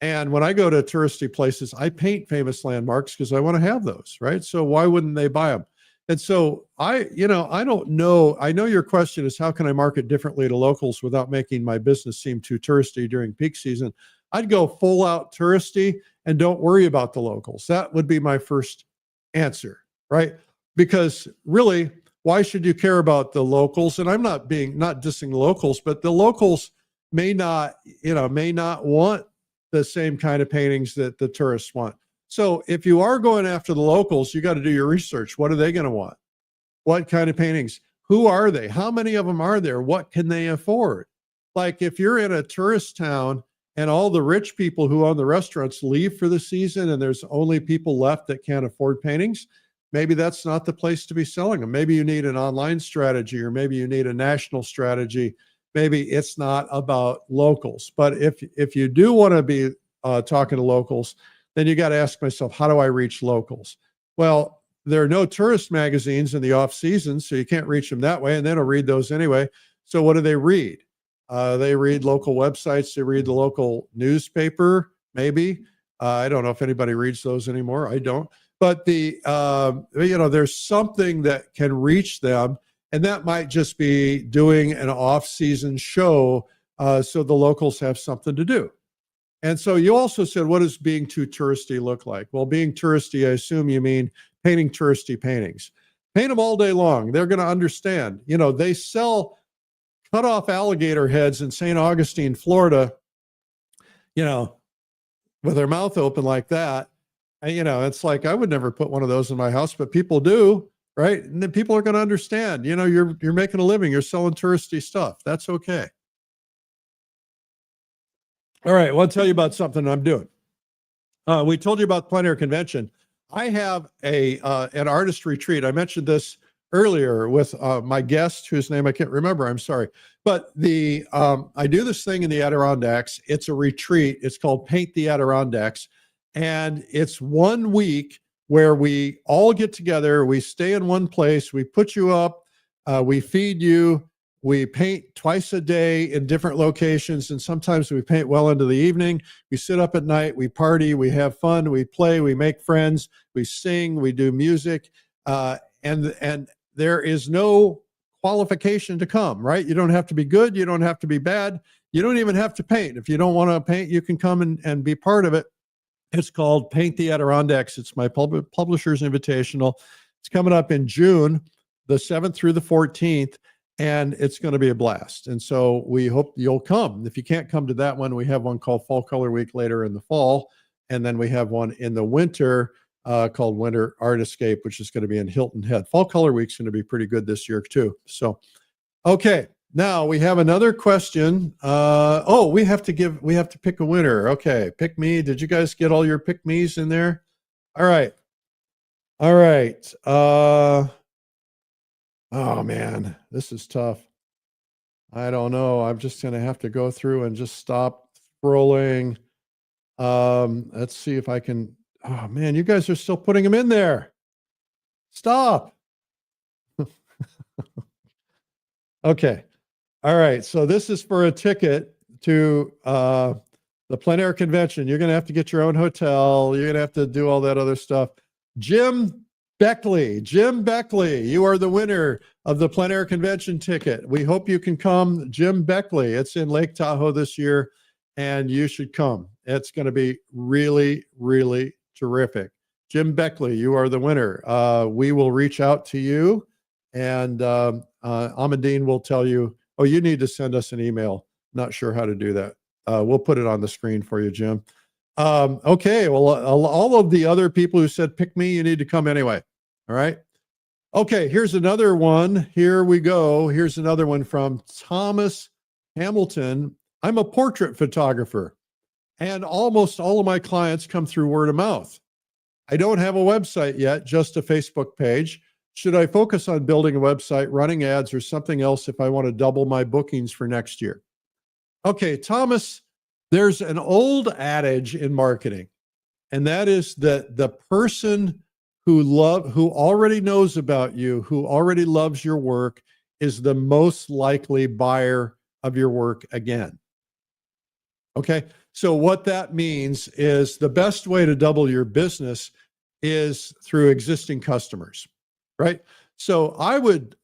And when I go to touristy places, I paint famous landmarks because I want to have those, right? So why wouldn't they buy them? And so I don't know. I know your question is how can I market differently to locals without making my business seem too touristy during peak season? I'd go full out touristy and don't worry about the locals. That would be my first answer, right? Because really, why should you care about the locals? And I'm not dissing the locals, but the locals may not want the same kind of paintings that the tourists want. So if you are going after the locals, you got to do your research. What are they going to want? What kind of paintings? Who are they? How many of them are there? What can they afford? Like if you're in a tourist town and all the rich people who own the restaurants leave for the season and there's only people left that can't afford paintings, maybe that's not the place to be selling them. Maybe you need an online strategy, or maybe you need a national strategy. Maybe it's not about locals. But if you do want to be talking to locals, then you got to ask myself, how do I reach locals? Well, there are no tourist magazines in the off season, so you can't reach them that way, and they don't read those anyway. So what do they read? They read local websites. They read the local newspaper, maybe. I don't know if anybody reads those anymore. I don't. But there's something that can reach them, and that might just be doing an off-season show so the locals have something to do. And so you also said, what does being too touristy look like? Well, being touristy, I assume you mean painting touristy paintings. Paint them all day long. They're going to understand. They sell cut off alligator heads in St. Augustine, Florida, with their mouth open like that. And, it's like, I would never put one of those in my house, but people do, right? And then people are going to understand, you're making a living, you're selling touristy stuff. That's okay. All right, I want to tell you about something I'm doing. We told you about the Plein Air Convention. I have an artist retreat. I mentioned this earlier with my guest, whose name I can't remember. I'm sorry. But I do this thing in the Adirondacks. It's a retreat. It's called Paint the Adirondacks. And it's 1 week where we all get together. We stay in one place. We put you up. We feed you. We paint twice a day in different locations, and sometimes we paint well into the evening. We sit up at night, we party, we have fun, we play, we make friends, we sing, we do music, and there is no qualification to come, right? You don't have to be good, you don't have to be bad, you don't even have to paint. If you don't want to paint, you can come and be part of it. It's called Paint the Adirondacks. It's my publisher's invitational. It's coming up in June, the 7th through the 14th. And it's going to be a blast. And so we hope you'll come. If you can't come to that one, we have one called Fall Color Week later in the fall. And then we have one in the winter called Winter Art Escape, which is going to be in Hilton Head. Fall Color Week's going to be pretty good this year too. So, okay. Now we have another question. We have to pick a winner. Okay. Pick me. Did you guys get all your pick me's in there? All right. All right. Oh man, this is tough. I don't know. I'm just going to have to go through and just stop scrolling. Let's see if I can. Oh man, you guys are still putting them in there. Stop. Okay. All right. So this is for a ticket to the Plein Air Convention. You're going to have to get your own hotel. You're going to have to do all that other stuff. Jim Beckley, you are the winner of the Plein Air Convention ticket. We hope you can come. Jim Beckley, it's in Lake Tahoe this year, and you should come. It's going to be really, really terrific. Jim Beckley, you are the winner. We will reach out to you, and Amadine will tell you, oh, you need to send us an email. Not sure how to do that. We'll put it on the screen for you, Jim. Okay, well, all of the other people who said pick me, you need to come anyway. All right. Okay, here's another one. Here we go. Here's another one from Thomas Hamilton. I'm a portrait photographer, and almost all of my clients come through word of mouth. I don't have a website yet, just a Facebook page. Should I focus on building a website, running ads, or something else if I want to double my bookings for next year? Okay, Thomas, there's an old adage in marketing, and that is that the person who already knows about you, who already loves your work, is the most likely buyer of your work again. Okay, so what that means is the best way to double your business is through existing customers, right? So I would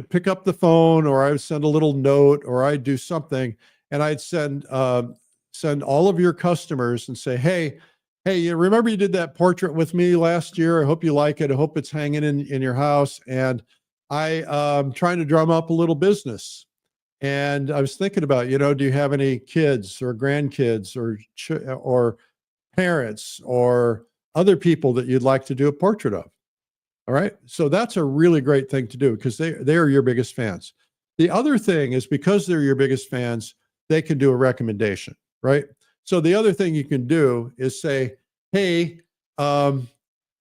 pick up the phone, or I would send a little note, or I'd do something, and I'd send all of your customers and say, hey, you remember you did that portrait with me last year? I hope you like it. I hope it's hanging in your house. And I'm trying to drum up a little business. And I was thinking about, do you have any kids or grandkids or parents or other people that you'd like to do a portrait of? All right. So that's a really great thing to do, because they are your biggest fans. The other thing is, because they're your biggest fans, they can do a recommendation, right? So the other thing you can do is say, hey, I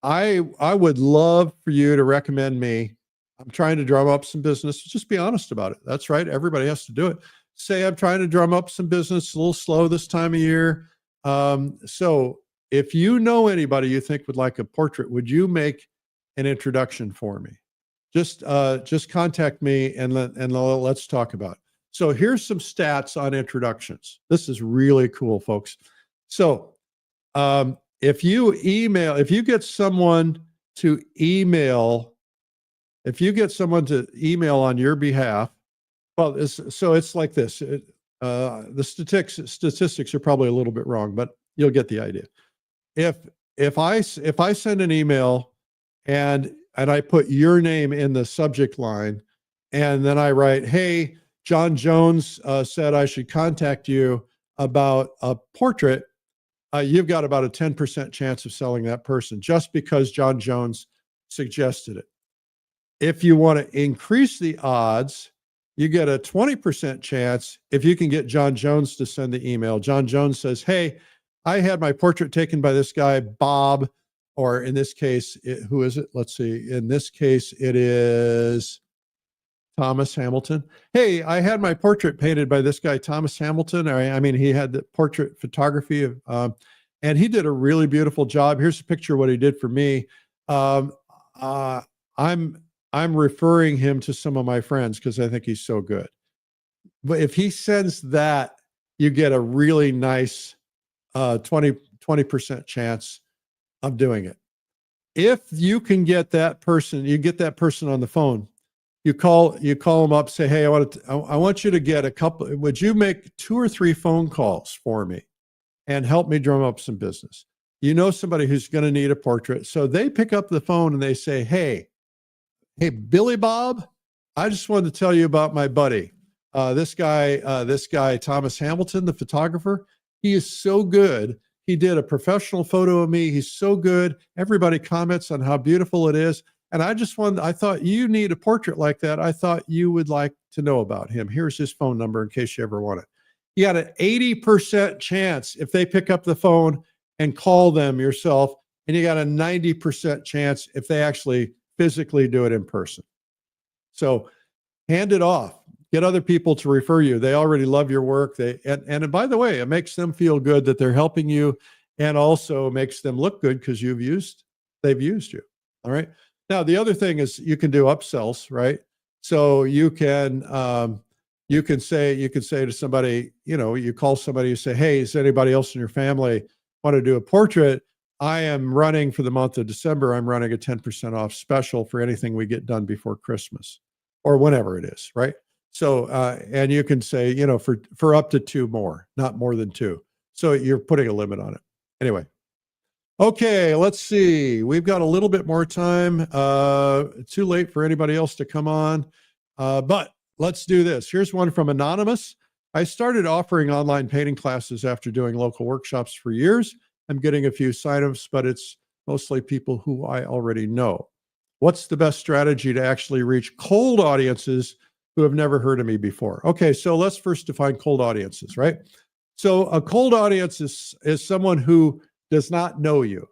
would love for you to recommend me. I'm trying to drum up some business. Just be honest about it. That's right. Everybody has to do it. Say, I'm trying to drum up some business, a little slow this time of year. So if you know anybody you think would like a portrait, would you make an introduction for me? Just contact me and let's talk about it. So here's some stats on introductions. This is really cool, folks. So if you get someone to email on your behalf, well, it's like this. The statistics are probably a little bit wrong, but you'll get the idea. If I send an email and I put your name in the subject line, and then I write, hey, John Jones said I should contact you about a portrait, you've got about a 10% chance of selling that person, just because John Jones suggested it. If you want to increase the odds, you get a 20% chance if you can get John Jones to send the email. John Jones says, hey, I had my portrait taken by this guy, Bob, or in this case, who is it? Let's see. In this case, it is Thomas Hamilton. Hey, I had my portrait painted by this guy, Thomas Hamilton. I mean, he had the portrait photography and he did a really beautiful job. Here's a picture of what he did for me. I'm referring him to some of my friends because I think he's so good. But if he sends that, you get a really nice 20% chance of doing it. If you can get that person, you get that person on the phone, you call them up, say, hey, I want you to get a couple, would you make 2 or 3 phone calls for me and help me drum up some business? You know somebody who's going to need a portrait. So they pick up the phone and they say, hey, Billy Bob, I just wanted to tell you about my buddy. This guy, Thomas Hamilton, the photographer, he is so good. He did a professional photo of me. He's so good. Everybody comments on how beautiful it is. And I thought you need a portrait like that. I thought you would like to know about him. Here's his phone number in case you ever want it. You got an 80% chance if they pick up the phone and call them yourself, and you got a 90% chance if they actually physically do it in person. So hand it off. Get other people to refer you. They already love your work. And by the way, it makes them feel good that they're helping you, and also makes them look good because they've used you. All right. Now, the other thing is you can do upsells, right? So you can say to somebody, you call somebody, you say, hey, is anybody else in your family want to do a portrait? I am running for the month of December. I'm running a 10% off special for anything we get done before Christmas or whenever it is, right? So, and you can say, for up to 2 more, not more than 2. So you're putting a limit on it. Anyway. Okay, let's see. We've got a little bit more time. Too late for anybody else to come on, but let's do this. Here's one from Anonymous. I started offering online painting classes after doing local workshops for years. I'm getting a few signups, but it's mostly people who I already know. What's the best strategy to actually reach cold audiences who have never heard of me before? Okay, so let's first define cold audiences, right? So a cold audience is someone who does not know you.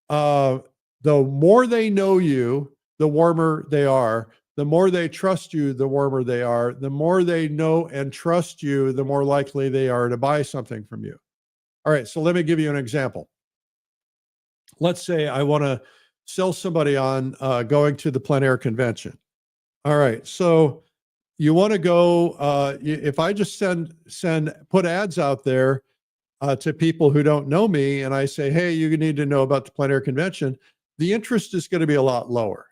The more they know you, the warmer they are. The more they trust you, the warmer they are. The more they know and trust you, the more likely they are to buy something from you. All right, so let me give you an example. Let's say I want to sell somebody on going to the Plein Air convention. All right, so you want to go, if I just put ads out there to people who don't know me, and I say, hey, you need to know about the Plein Air convention, the interest is going to be a lot lower.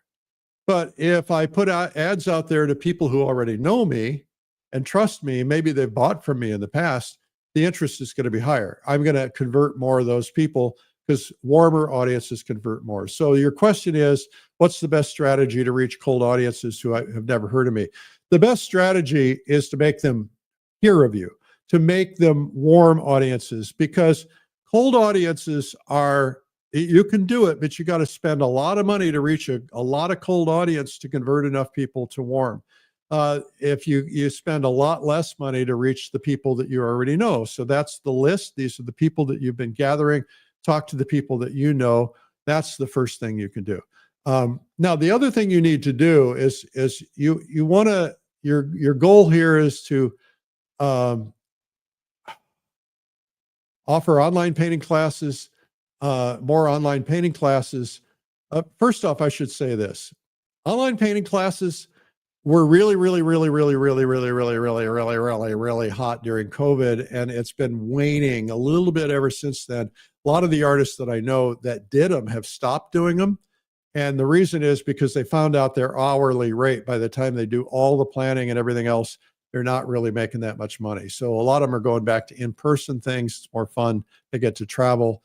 But if I put out ads out there to people who already know me and trust me, maybe they've bought from me in the past, the interest is going to be higher. I'm going to convert more of those people because warmer audiences convert more. So your question is, what's the best strategy to reach cold audiences who have never heard of me? The best strategy is to make them hear of you, to make them warm audiences, because cold audiences are, you can do it, but you got to spend a lot of money to reach a lot of cold audience to convert enough people to warm. If you spend a lot less money to reach the people that you already know. So that's the list. These are the people that you've been gathering. Talk to the people that you know. That's the first thing you can do. Now, the other thing you need to do is you want to, your goal here is to offer online painting classes, more online painting classes. First off, I should say this. Online painting classes were really hot during COVID, and it's been waning a little bit ever since then. A lot of the artists that I know that did them have stopped doing them. And the reason is because they found out their hourly rate, by the time they do all the planning and everything else, they're not really making that much money. So a lot of them are going back to in-person things. It's more fun. They get to travel.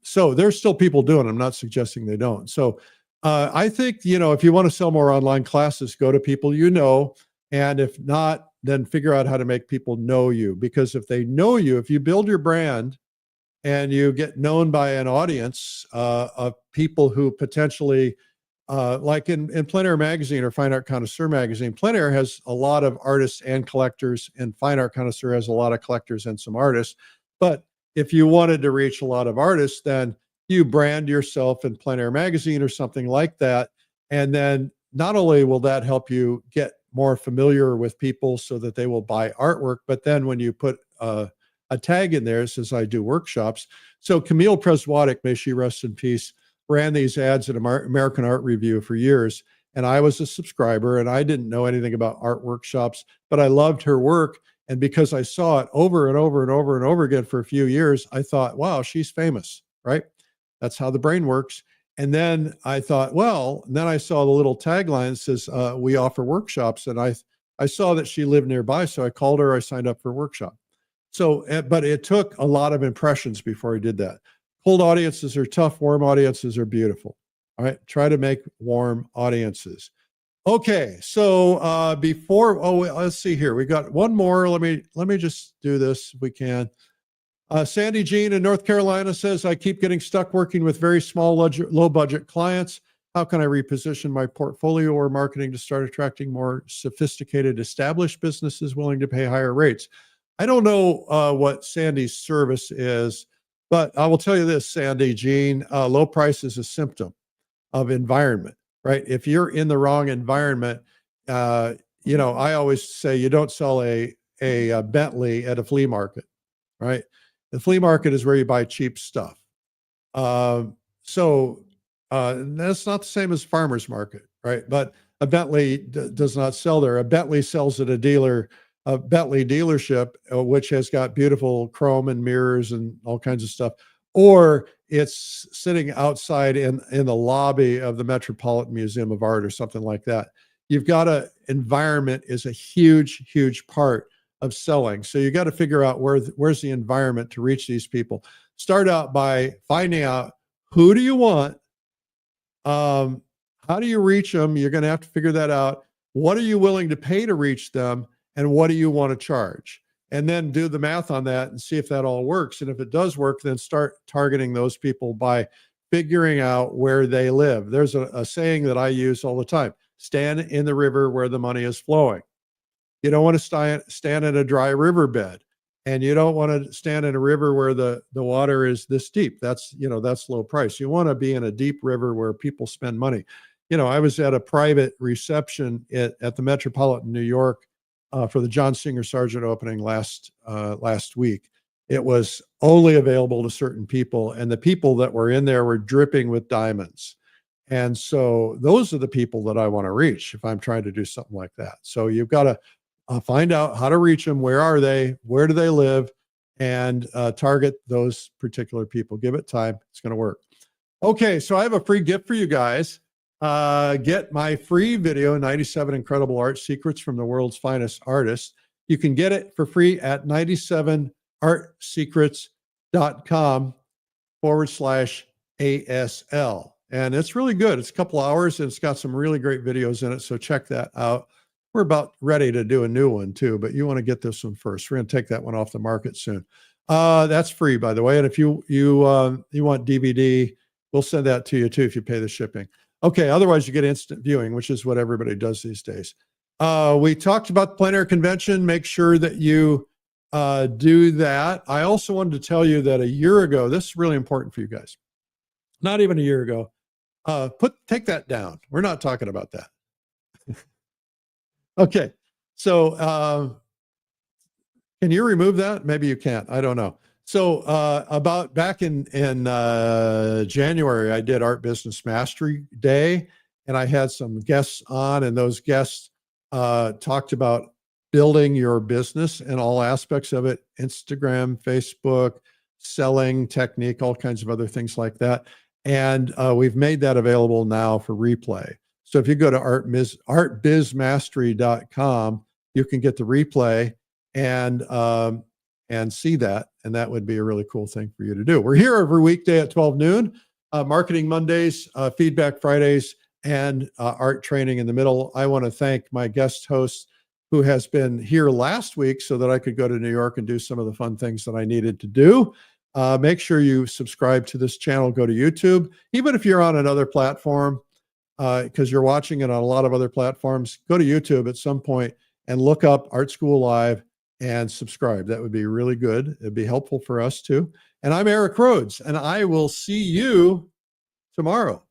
So there's still people doing it. I'm not suggesting they don't. So I think, if you want to sell more online classes, go to people you know. And if not, then figure out how to make people know you. Because if they know you, if you build your brand and you get known by an audience of people who potentially, like in Plein Air magazine or Fine Art Connoisseur magazine, Plein Air has a lot of artists and collectors, and Fine Art Connoisseur has a lot of collectors and some artists. But if you wanted to reach a lot of artists, then you brand yourself in Plein Air magazine or something like that. And then not only will that help you get more familiar with people so that they will buy artwork, but then when you put a tag in there, it says I do workshops. So 𝗕𝗲𝗄𝗏, may she rest in peace, ran these ads at American Art Review for years. And I was a subscriber, and I didn't know anything about art workshops, but I loved her work. And because I saw it over and over and over and over again for a few years, I thought, wow, she's famous, right? That's how the brain works. And then I thought, well, and then I saw the little tagline that says, we offer workshops. And I saw that she lived nearby. So I called her, I signed up for a workshop. So, but it took a lot of impressions before I did that. Cold audiences are tough. Warm audiences are beautiful. All right. Try to make warm audiences. Okay. So let's see here. We got one more. Let me just do this if we can. Sandy Jean in North Carolina says, I keep getting stuck working with very small, low budget clients. How can I reposition my portfolio or marketing to start attracting more sophisticated, established businesses willing to pay higher rates? I don't know what Sandy's service is, but I will tell you this, Sandy Jean, low price is a symptom of environment, right? If you're in the wrong environment, I always say you don't sell a Bentley at a flea market, right? The flea market is where you buy cheap stuff. So that's not the same as farmer's market, right? But a Bentley does not sell there. A Bentley sells at a Bentley dealership, which has got beautiful chrome and mirrors and all kinds of stuff, or it's sitting outside in the lobby of the Metropolitan Museum of Art or something like that. You've got environment is a huge, huge part of selling. So you got to figure out where's the environment to reach these people. Start out by finding out, who do you want? How do you reach them? You're going to have to figure that out. What are you willing to pay to reach them? And what do you want to charge? And then do the math on that and see if that all works. And if it does work, then start targeting those people by figuring out where they live. There's a saying that I use all the time: stand in the river where the money is flowing. You don't want to stand in a dry riverbed, and you don't want to stand in a river where the water is this deep. That's low price. You want to be in a deep river where people spend money. I was at a private reception at the Metropolitan New York for the John Singer Sargent opening last week. It was only available to certain people, and the people that were in there were dripping with diamonds. And so those are the people that I want to reach if I'm trying to do something like that. So you've got to find out how to reach them. Where are they? Where do they live? And target those particular people. Give it time. It's going to work. Okay, so I have a free gift for you guys. get my free video, 97 Incredible Art Secrets from the World's Finest Artists. You can get it for free at 97artsecrets.com/ASL. And it's really good. It's a couple hours and it's got some really great videos in it. So check that out. We're about ready to do a new one too, but you want to get this one first. We're going to take that one off the market soon. That's free, by the way. And if you want DVD, we'll send that to you too if you pay the shipping. Okay, otherwise you get instant viewing, which is what everybody does these days. We talked about the plein air convention. Make sure that you do that. I also wanted to tell you that a year ago, this is really important for you guys. Not even a year ago. Take that down. We're not talking about that. Okay, so can you remove that? Maybe you can't. I don't know. So about back in January, I did Art Business Mastery Day, and I had some guests on, and those guests talked about building your business and all aspects of it: Instagram, Facebook, selling technique, all kinds of other things like that. And we've made that available now for replay. So if you go to artbizmastery.com, you can get the replay and see that. And that would be a really cool thing for you to do. We're here every weekday at 12 noon, Marketing Mondays, Feedback Fridays, and art training in the middle. I want to thank my guest host who has been here last week so that I could go to New York and do some of the fun things that I needed to do. Make sure you subscribe to this channel, go to YouTube. Even if you're on another platform, because you're watching it on a lot of other platforms, go to YouTube at some point and look up Art School Live and subscribe. That would be really good. It'd be helpful for us too. And I'm Eric Rhoads, and I will see you tomorrow.